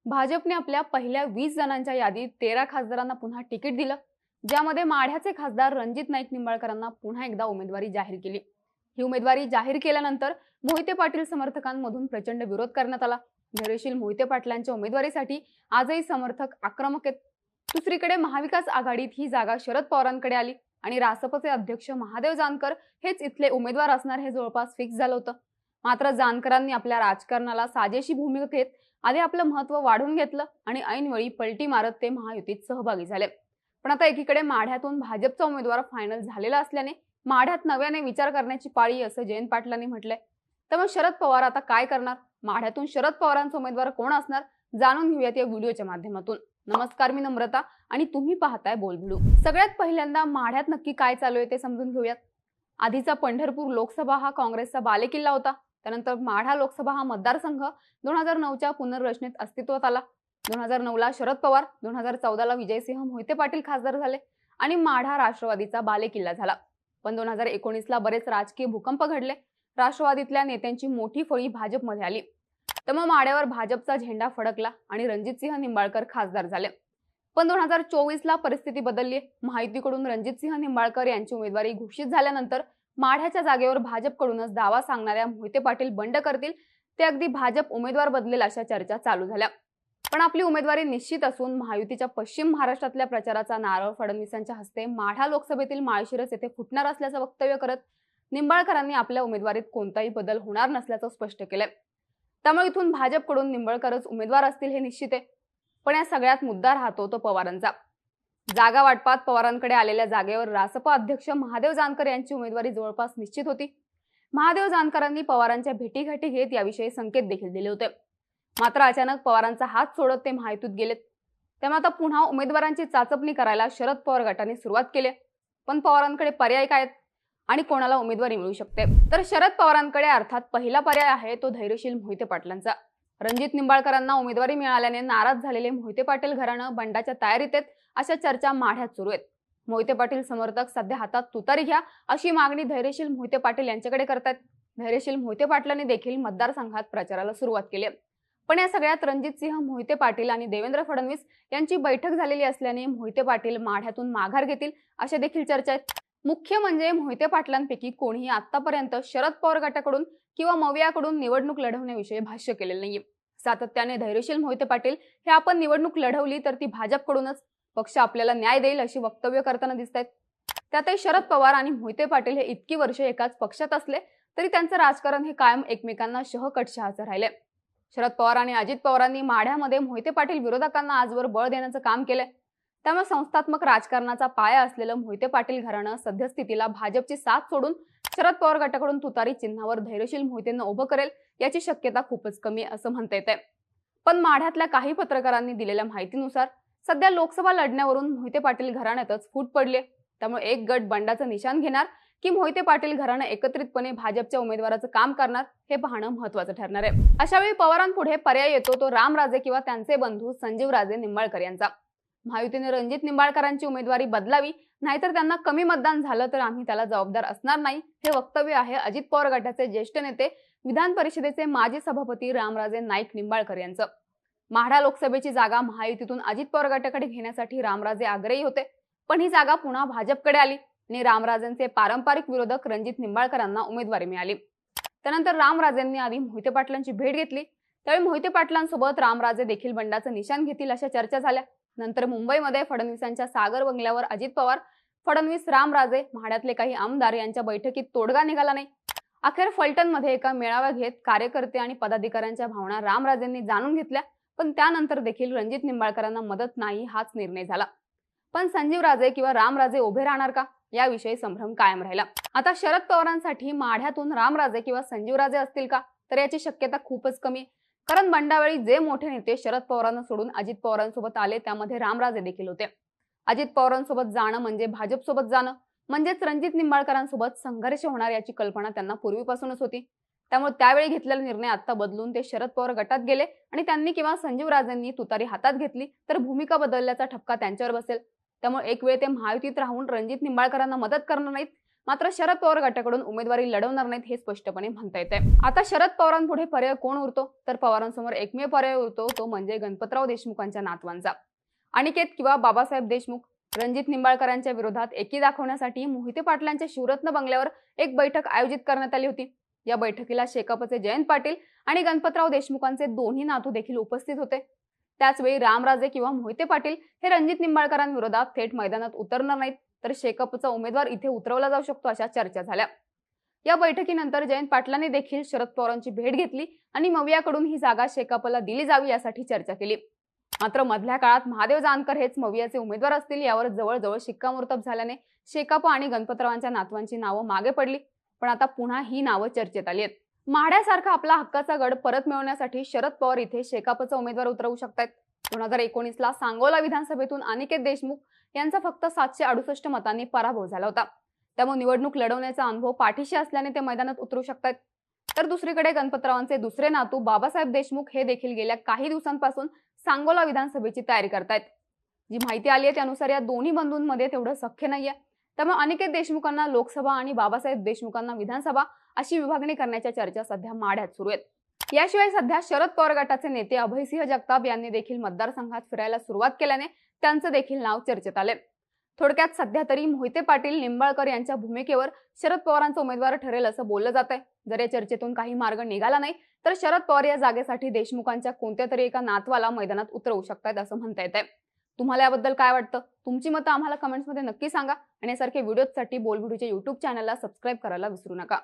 भाजपने आपल्या पहिल्या 20 जणांच्या यादीत 13 खासदारांना पुन्हा तिकीट दिलं, ज्यामध्ये माढ्याचे खासदार रणजित नाईक निंबाळकरांना पुन्हा एकदा उमेदवारी जाहीर केली। ही उमेदवारी जाहीर केल्यानंतर मोहिते पाटील समर्थकांमधून प्रचंड विरोध करण्यात आला। धैर्यशील मोहिते पाटलांच्या उमेदवारीसाठी आजही समर्थक आक्रमक आहेत। दुसरीकडे महाविकास आघाडीत ही जागा शरद पवारांकडे आली आणि रासपचे अध्यक्ष महादेव जानकर हेच इथले उमेदवार असणार हे जवळपास फिक्स झालं होतं। मात्र जानकरांनी आपल्या राजकारणाला साजेशी भूमिका घेत आधी आपलं महत्त्व वाढवून घेतलं आणि ऐनवेळी पलटी मारत ते महायुतीत सहभागी झाले। पण आता एकीकडे माढ्यातून भाजपचा उमेदवार फायनल झालेला असल्याने माढ्यात नव्याने विचार करण्याची पाळी असं जयंत पाटलांनी म्हटलंय। तर मग शरद पवार आता काय करणार? माढ्यातून शरद पवारांचा उमेदवार कोण असणार जाणून घेऊयात या व्हिडिओच्या माध्यमातून। नमस्कार, मी नम्रता आणि तुम्ही पाहताय बोलबिडू। सगळ्यात पहिल्यांदा माढ्यात नक्की काय चालू आहे ते समजून घेऊयात। आधीचा पंढरपूर लोकसभा हा काँग्रेसचा बालेकिल्ला होता। त्यानंतर माढा लोकसभा हा मतदारसंघ 2009च्या पुनर्रचनेत अस्तित्वात आला। 2009ला शरद पवार, 2014ला विजयसिंह मोहिते पाटील खासदार झाले आणि माढा राष्ट्रवादीचा बालेकिल्ला झाला। पण 2019ला बरेच राजकीय भूकंप घडले। राष्ट्रवादीतल्या नेत्यांची मोठी फळी भाजपमध्ये आली। तर मग माढ्यावर भाजपचा झेंडा फडकला आणि रणजितसिंह निंबाळकर खासदार झाले। पण 2024ला परिस्थिती बदलली। महायुतीकडून रणजितसिंह निंबाळकर यांची उमेदवारी घोषित झाल्यानंतर माढ्याच्या जागेवर भाजपकडूनच दावा सांगणाऱ्या मोहिते पाटील बंड करतील, ते अगदी भाजप उमेदवार बदलेल अशा चर्चा चालू झाल्या। पण आपली उमेदवारी निश्चित असून महायुतीच्या पश्चिम महाराष्ट्रातल्या प्रचाराचा नारळ फडणवीसांच्या हस्ते माढा लोकसभेतील माळशिरस येथे फुटणार असल्याचं वक्तव्य करत निंबाळकरांनी आपल्या उमेदवारीत कोणताही बदल होणार नसल्याचं स्पष्ट केलंय। त्यामुळे इथून भाजपकडून निंबाळकरच उमेदवार असतील हे निश्चित आहे। पण या सगळ्यात मुद्दा राहतो तो पवारांचा। जागा वाटपात पवारांकडे आलेल्या जागेवर रासपा अध्यक्ष महादेव जानकर यांची उमेदवारी जवळपास निश्चित होती। महादेव जानकरांनी पवारांच्या भेटीगाठी घेत याविषयी संकेत देखील दिले होते। मात्र अचानक पवारांचा हात सोडत ते महायुतीत गेलेत। त्यामुळे आता पुन्हा उमेदवारांची चाचपणी करायला शरद पवार गटाने सुरुवात केली। पण पवारांकडे पर्याय काय आहेत आणि कोणाला उमेदवारी मिळू शकते? तर शरद पवारांकडे अर्थात पहिला पर्याय आहे तो धैर्यशील मोहिते पाटलांचा। रणजित निंबाळकरांना उमेदवारी मिळाल्याने नाराज झालेले मोहिते पाटील घराणं बंडाच्या तयारीत आहेत अशा चर्चा माढ्यात सुरू आहेत। मोहिते पाटील समर्थक सध्या हातात तुतारी घ्या अशी मागणी धैर्यशील मोहिते पाटील यांच्याकडे करतात। धैर्यशील मोहिते पाटलांनी देखील मतदारसंघात प्रचाराला सुरुवात केली। पण या सगळ्यात रणजितसिंह मोहिते पाटील आणि देवेंद्र फडणवीस यांची बैठक झालेली असल्याने मोहिते पाटील माढ्यातून माघार घेतील अशा देखील चर्चा आहेत। मुख्य म्हणजे मोहिते पाटलांपैकी कोणीही आतापर्यंत शरद पवार गटाकडून किंवा मवियाकडून निवडणूक लढवण्याविषयी भाष्य केलेलं नाहीये। सातत्याने धैर्यशील मोहिते पाटील हे आपण निवडणूक लढवली तर ती भाजपकडूनच, पक्ष आपल्याला न्याय देईल अशी वक्तव्य करताना दिसतात। त्यातही शरद पवार आणि मोहिते पाटील हे इतकी वर्ष एकाच पक्षात असले तरी त्यांचं राजकारण हे कायम एकमेकांना शहकटशहाचं राहिलंय। शरद पवार आणि अजित पवारांनी माढ्यामध्ये मोहिते पाटील विरोधकांना आजवर बळ देण्याचं काम केलंय। त्यामुळे संस्थात्मक राजकारणाचा पाया असलेलं मोहिते पाटील घराणं सद्यस्थितीला भाजपची साथ सोडून शरद पवार गटाकडून तुतारी चिन्हावर धैर्यशील मोहितेंना उभं करेल याची शक्यता खूपच कमी असं म्हणता येते। पण माढ्यातल्या काही पत्रकारांनी दिलेल्या माहितीनुसार सध्या लोकसभा लढण्यावरून मोहिते पाटील घराण्यातच फूट पडले। त्यामुळे एक गट बंडाचं निशाण घेणार की मोहिते पाटील घराणं एकत्रितपणे भाजपच्या उमेदवाराचं काम करणार हे पाहणं महत्त्वाचं ठरणार आहे। अशावेळी पवारांपुढे पर्याय येतो तो रामराजे किंवा त्यांचे बंधू संजीवराजे निंबाळकर यांचा। महायुतीने रणजित निंबाळकरांची उमेदवारी बदलावी, नाहीतर त्यांना कमी मतदान झालं तर आम्ही त्याला जबाबदार असणार नाही हे वक्तव्य आहे अजित पवार गटाचे ज्येष्ठ नेते विधान परिषदेचे माजी सभापती रामराजे नाईक निंबाळकर यांचं। माढा लोकसभेची जागा महायुतीतून अजित पवार गटाकडे घेण्यासाठी रामराजे आग्रही होते, पण ही जागा पुन्हा भाजपकडे आली आणि रामराजेंचे पारंपरिक विरोधक रणजित निंबाळकरांना उमेदवारी मिळाली। त्यानंतर रामराजेंनी आधी मोहिते पाटलांची भेट घेतली। त्यावेळी मोहिते पाटलांसोबत रामराजे देखील बंडाचं निशाण घेतील अशा चर्चा झाल्या। नंतर मुंबईमध्ये फडणवीसांच्या सागर बंगल्यावर अजित पवार, फडणवीस, रामराजे, माढ्यातले काही आमदार यांच्या बैठकीत तोडगा निघाला नाही। अखेर फलटणमध्ये एका मेळावा घेत कार्यकर्ते आणि पदाधिकाऱ्यांच्या भावना रामराजेंनी जाणून घेतल्या, पण त्यानंतर देखील रणजित निंबाळकरांना मदत नाही हाच निर्णय झाला। पण संजीवराजे किंवा रामराजे उभे राहणार का याविषयी संभ्रम कायम राहिला। आता शरद पवारांसाठी माढ्यातून रामराजे किंवा संजीवराजे असतील का तर याची शक्यता खूपच कमी आहे। कारण बंडावेळी जे मोठे नेते शरद पवारांना सोडून अजित पवारांसोबत आले त्यामध्ये रामराजे देखील होते। अजित पवारांसोबत जाणं म्हणजे भाजपसोबत जाणं, म्हणजेच रणजित निंबाळकरांसोबत संघर्ष होणार याची कल्पना त्यांना पूर्वीपासूनच होती। त्यामुळे त्यावेळी घेतलेला निर्णय आता बदलून ते शरद पवार गटात गेले आणि त्यांनी किंवा संजीवराजेंनी तुतारी हातात घेतली तर भूमिका बदलल्याचा ठपका त्यांच्यावर बसेल। त्यामुळे एक वेळ ते महायुतीत राहून रणजित निंबाळकरांना मदत करणार नाहीत, मात्र शरद पवार गटाकडून उमेदवारी लढवणार नाहीत हे स्पष्टपणे म्हणता येते। आता शरद पवारांपुढे पर्याय कोण उरतो, तर पवारांसमोर एकमेव पर्याय उरतो तो म्हणजे गणपतराव देशमुखांच्या नातवांचा। अनिकेत किंवा बाबासाहेब देशमुख रणजित निंबाळकरांच्या विरोधात एकी दाखवण्यासाठी मोहिते पाटलांच्या शिवरत्न बंगल्यावर एक बैठक आयोजित करण्यात आली होती। या बैठकीला शेकापचे जयंत पाटील आणि गणपतराव देशमुखांचे दोन्ही नातू देखील उपस्थित होते। त्याचवेळी रामराजे किंवा मोहिते पाटील हे रणजित निंबाळकरांविरोधात थेट मैदानात उतरणार नाहीत, तर शेकापचा उमेदवार इथे उतरवला जाऊ शकतो अशा चर्चा झाल्या। या बैठकीनंतर जयंत पाटलांनी देखील शरद पवारांची भेट घेतली आणि मवियाकडून ही जागा शेकापला दिली जावी यासाठी चर्चा केली। मात्र मधल्या काळात महादेव जानकर हेच मवियाचे उमेदवार असतील यावर जवळजवळ शिक्कामोर्तब झाल्याने शेकाप आणि गणपतरावांच्या नातवांची नावं मागे पडली। पण आता पुन्हा ही नावं चर्चेत आली आहेत। माढ्यासारखा आपला हक्काचा गड परत मिळवण्यासाठी शरद पवार इथे शेकापचा उमेदवार उतरवू शकतात। 2019ला सांगोला विधानसभेतून अनिकेत देशमुख यांचा फक्त 768 मतांनी पराभव झाला होता। त्यामुळे निवडणूक लढवण्याचा अनुभव पाठीशी असल्याने ते मैदानात उतरू शकतात। तर दुसरीकडे गणपतरावांचे दुसरे नातू बाबासाहेब देशमुख हे देखील गेल्या काही दिवसांपासून सांगोला विधानसभेची तयारी करतायत। जी माहिती आली आहे त्यानुसार या दोन्ही बंधूंमध्ये तेवढं सख्य नाहीये। त्यामुळे अनिकेत देशमुखांना लोकसभा आणि बाबासाहेब देशमुखांना विधानसभा अशी विभागणी करण्याच्या चर्चा सध्या माढ्यात सुरू आहेत। याशिवाय सध्या शरद पवार गटाचे नेते अभयसिंह जगताप यांनी देखील मतदारसंघात फिरायला सुरुवात केल्याने त्यांचं देखील नाव चर्चेत आले। थोडक्यात सध्या तरी मोहिते पाटील निंबाळकर यांच्या भूमिकेवर शरद पवारांचा उमेदवार ठरेल असं बोललं जात आहे। जर या चर्चेतून काही मार्ग निघाला नाही तर शरद पवार या जागेसाठी देशमुखांच्या कोणत्या तरी एका नातवाला मैदानात उतरवू शकतात असं म्हणता येत आहे। तुम्हाला याबद्दल काय वाटतं? तुमची मतं आम्हाला कमेंट्समध्ये नक्की सांगा आणि यासारखे व्हिडिओसाठी बोलबिडूच्या YouTube चॅनलला सबस्क्राईब करायला विसरू नका।